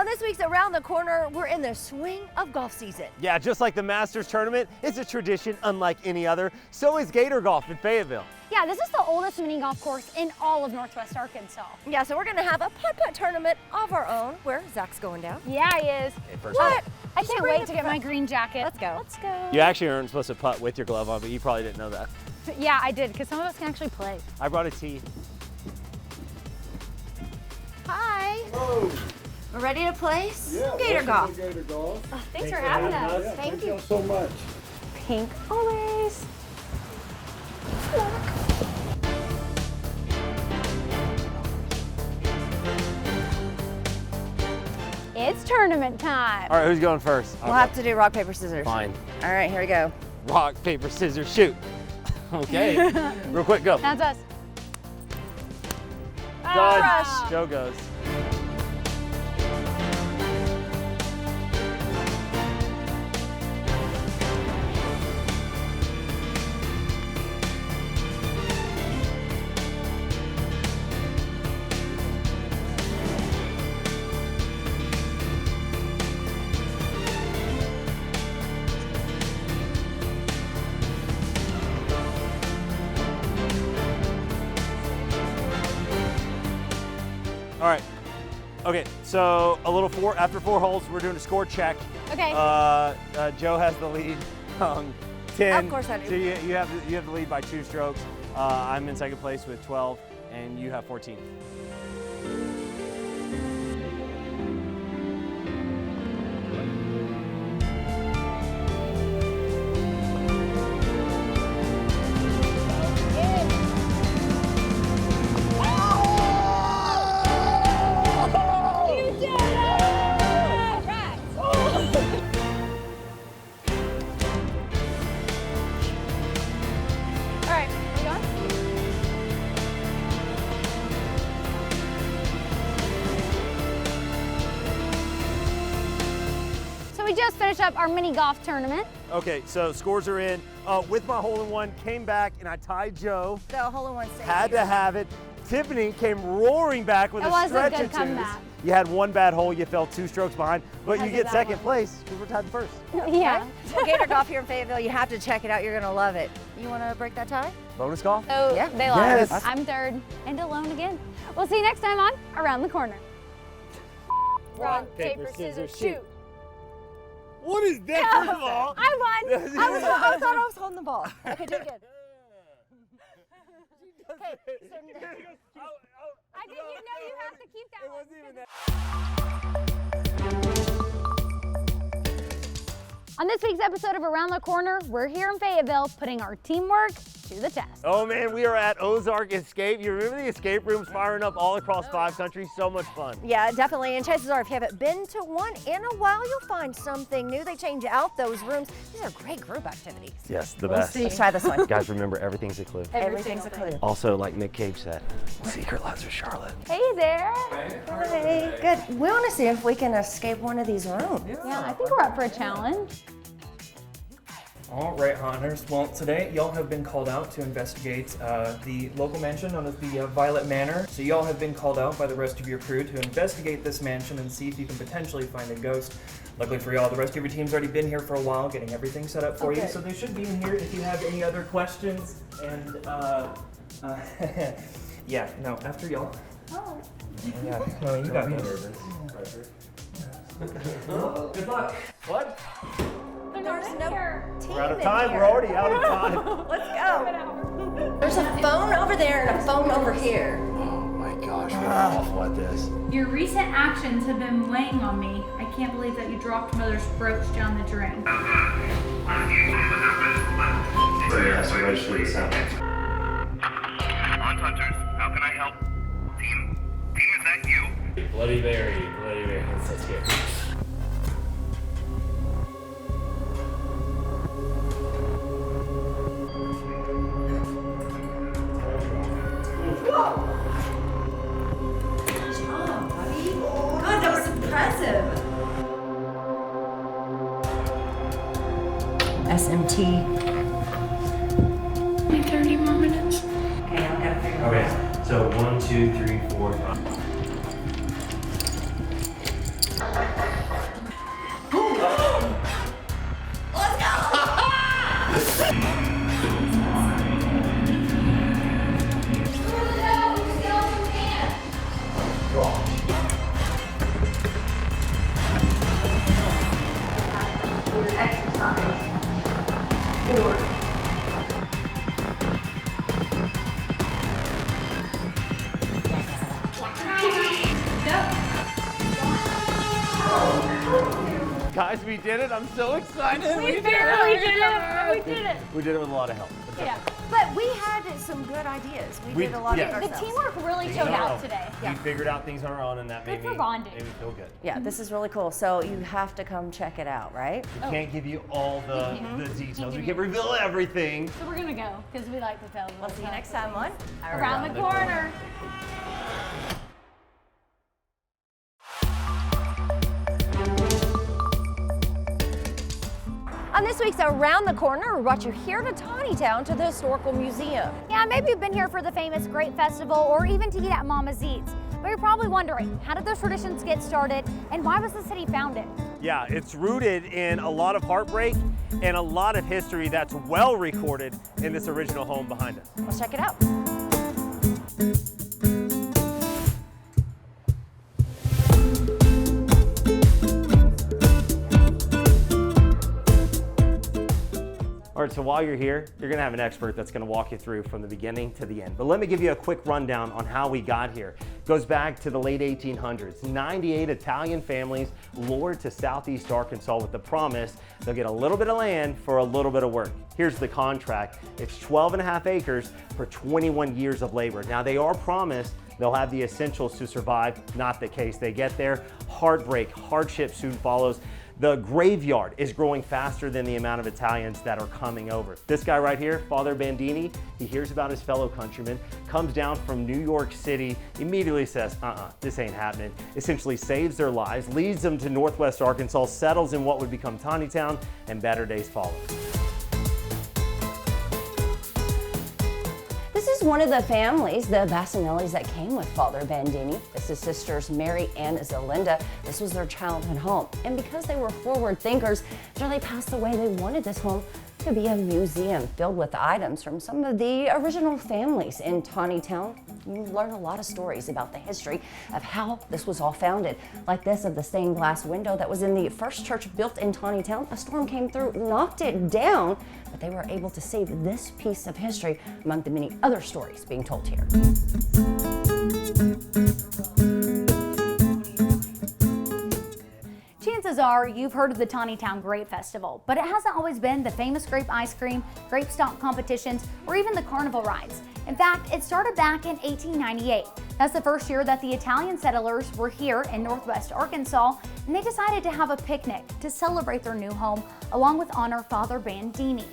this week's Around the Corner, we're in the swing of golf season. Yeah, just like the Masters tournament, it's a tradition unlike any other. So is Gator Golf in Fayetteville. Yeah, this is the oldest mini golf course in all of Northwest Arkansas. Yeah, so we're gonna have a putt-putt tournament of our own where Zach's going down. Yeah, he is. Okay, What? I can't wait to get my green jacket. Let's go. Let's go. You actually aren't supposed to putt with your glove on, but you probably didn't know that. Yeah, I did, because some of us can actually play. I brought a tee. Hi. Oh, We're ready to play some yeah, Gator golf. Gator golf. Oh, thanks for having us. Yeah, Thank you. so much. Pink always. It's tournament time. All right, who's going first? We'll have to do rock, paper, scissors. Fine. All right, here we go. Rock, paper, scissors, shoot. Okay. Real quick, go. That's us. Done. Ah. Joe goes. All right. Okay, so after four holes, we're doing a score check. Okay. Joe has the lead. 10. Of course I do. So you have the lead by 2 strokes. I'm in second place with 12, and you have 14. We just finished up our mini golf tournament. Okay, so scores are in. With my hole-in-one, came back and I tied Joe. The hole-in-one saved Had you. to have it. Tiffany came roaring back with It a was a stretch good of twos. comeback. You had one bad hole, you fell 2 strokes behind, but Because you of get that second one. place because we're tied first. Yeah. So Gator golf here in Fayetteville, you have to check it out. You're gonna love it. You wanna break that tie? Bonus golf? So Yeah. they lost. Yes. I'm third and alone again. We'll see you next time on Around the Corner. Rock, paper, scissors, shoot. What is that, first of all? I won. I thought I was holding the ball. Okay, do it again. Okay, so I think you know you have to keep that It one. wasn't even that. On this week's episode of Around the Corner, we're here in Fayetteville putting our teamwork to the test. Oh man, we are at Ozark Escape. You remember the escape rooms firing up all across 5 countries? So much fun. yeah, definitely. And chances are, if you haven't been to one in a while, you'll find something new. They change out those rooms. These are great group activities. Yes, the Let's try this one. Guys, remember, everything's a clue. Everything's a clue. Also, like Nick Cage said, secret lives of Charlotte. Hey there. Hey, good. We want to see if we can escape one of these rooms. Yeah, I think we're up for a challenge. All right, hunters. Well, today y'all have been called out to investigate the local mansion known as the Violet Manor. So y'all have been called out by the rest of your crew to investigate this mansion and see if you can potentially find a ghost. Luckily for y'all, the rest of your team's already been here for a while, getting everything set up for you. So they should be in here if you have any other questions. And yeah, no, after y'all. Oh. Yeah, no, you got this. Good luck. What? There's no team We're out of in time. here. We're already out of time. Let's go. There's a phone over there and a phone over here. Oh my gosh, we're awful at this. Your recent actions have been weighing on me. I can't believe that you dropped Mother's brooch down the drain. On Hunters, how can I help? Team, is that you? Bloody Mary. Let's get it. Good, that was impressive. SMT. Only 30 more minutes. Okay, I'm gonna figure it out. Okay, so 1, 2, 3, 4, 5. your exercise. Or Guys, we did it. I'm so excited. We barely did it, but we did it. We did it with a lot of help. Yeah. But we had some good ideas. We did a lot of it The ourselves. teamwork really showed out today. We figured out things on our own, and that Good made for me bonding. feel good. Yeah, this is really cool. So you have to come check it out, right? We can't give you all the details. We can't reveal everything. So we're gonna go because we like to tell. We'll see you next time on Around the corner. On this week's Around the Corner, we brought you here to Tontitown to the Historical Museum. Yeah, maybe you've been here for the famous Grape Festival or even to eat at Mama's Eats. But you're probably wondering, how did those traditions get started and why was the city founded? Yeah, it's rooted in a lot of heartbreak and a lot of history that's well recorded in this original home behind us. Let's check it out. All right, so while you're here, you're gonna have an expert that's gonna walk you through from the beginning to the end. But let me give you a quick rundown on how we got here. It goes back to the late 1800s. 98 Italian families lured to Southeast Arkansas with the promise they'll get a little bit of land for a little bit of work. Here's the contract. It's 12.5 acres for 21 years of labor. Now they are promised they'll have the essentials to survive. Not the case. They get there, heartbreak, hardship soon follows. The graveyard is growing faster than the amount of Italians that are coming over. This guy right here, Father Bandini, he hears about his fellow countrymen, comes down from New York City, immediately says, this ain't happening. Essentially saves their lives, leads them to Northwest Arkansas, settles in what would become Tontitown, and better days follow. This is one of the families, the Bassanellis, that came with Father Bandini. This is sisters Mary and Zelinda. This was their childhood home. And because they were forward thinkers, after they passed away, they wanted this home to be a museum filled with items from some of the original families in Tontitown. You learn a lot of stories about the history of how this was all founded, like this of the stained glass window that was in the first church built in Tontitown. A storm came through, knocked it down, but they were able to save this piece of history among the many other stories being told here. Chances are you've heard of the Tontitown Grape Festival, but it hasn't always been the famous grape ice cream, grape stomp competitions, or even the carnival rides. In fact, it started back in 1898. That's the first year that the Italian settlers were here in Northwest Arkansas, and they decided to have a picnic to celebrate their new home, along with honor Father Bandini.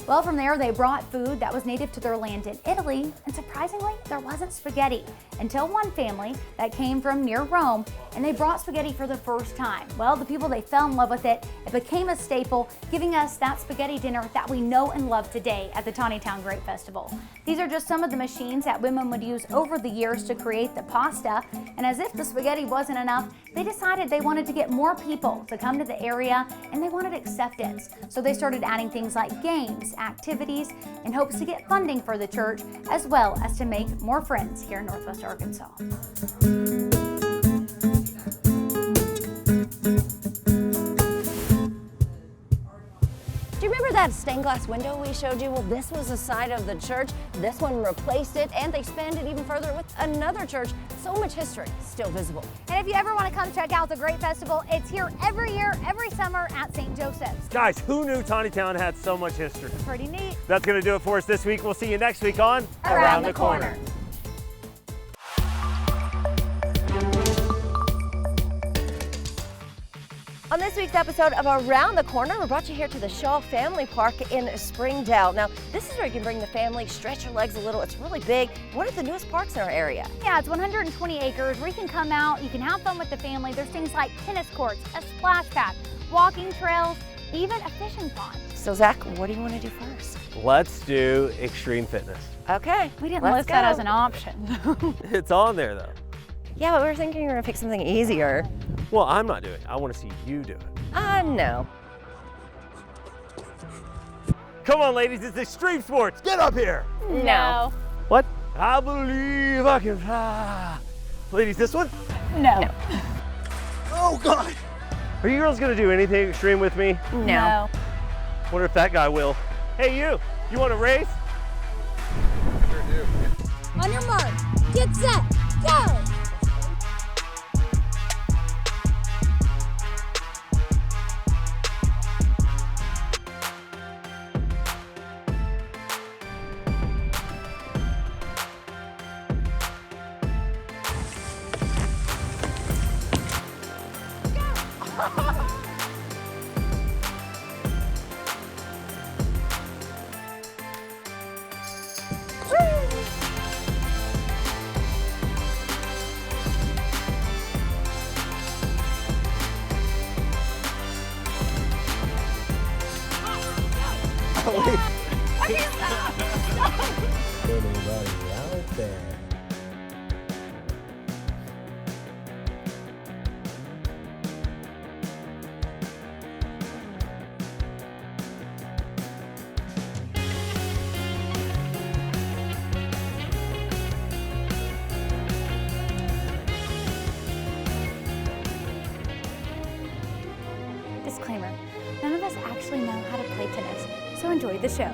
Well, from there, they brought food that was native to their land in Italy, and surprisingly, there wasn't spaghetti until one family that came from near Rome, and they brought spaghetti for the first time. Well, the people, they fell in love with it. It became a staple, giving us that spaghetti dinner that we know and love today at the Tontitown Grape Festival. These are just some of the machines that women would use over the years to create the pasta, and as if the spaghetti wasn't enough, they decided they wanted to get more people to come to the area, and they wanted acceptance. So they started adding things like games, activities, in hopes to get funding for the church, as well as to make more friends here in Northwest Arkansas. Do you remember that stained glass window we showed you? Well, this was the side of the church. This one replaced it, and they expanded even further with another church. So much history still visible. And if you ever want to come check out the Grape Festival, it's here every year, every summer at St. Joseph's. Guys, who knew Tontitown had so much history? Pretty neat. That's gonna do it for us this week. We'll see you next week on Around the Corner. On this week's episode of Around the Corner, we brought you here to the Shaw Family Park in Springdale. Now, this is where you can bring the family, stretch your legs a little. It's really big. One of the newest parks in our area. Yeah, it's 120 acres where you can come out, you can have fun with the family. There's things like tennis courts, a splash pad, walking trails, even a fishing pond. So, Zach, what do you want to do first? Let's do extreme fitness. Okay. We didn't let's list that go. as an option. It's on there though. Yeah, but we were thinking we were going to pick something easier. Well, I'm not doing it. I want to see you do it. No. Come on, ladies, it's extreme sports. Get up here. No. What? I believe I can fly. Ladies, this one? No. Oh, God. Are you girls gonna do anything extreme with me? No. Wonder if that guy will. Hey you want to race? Sure do. On your mark, get set, go! Disclaimer, none of us actually know how to play tennis, so enjoy the show.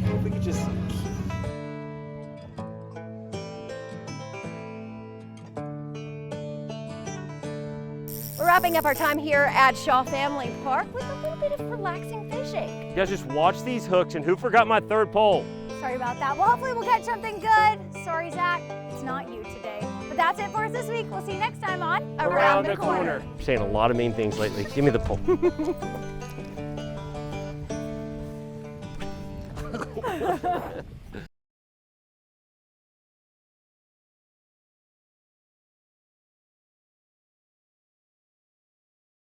If we could just... We're wrapping up our time here at Shaw Family Park with a little bit of relaxing fishing. You guys just watch these hooks, and who forgot my third pole? Sorry about that. Well, hopefully we'll catch something good. Sorry, Zach, it's not you today. But that's it for us this week. We'll see you next time on Around the Corner. You're saying a lot of mean things lately. Give me the pole.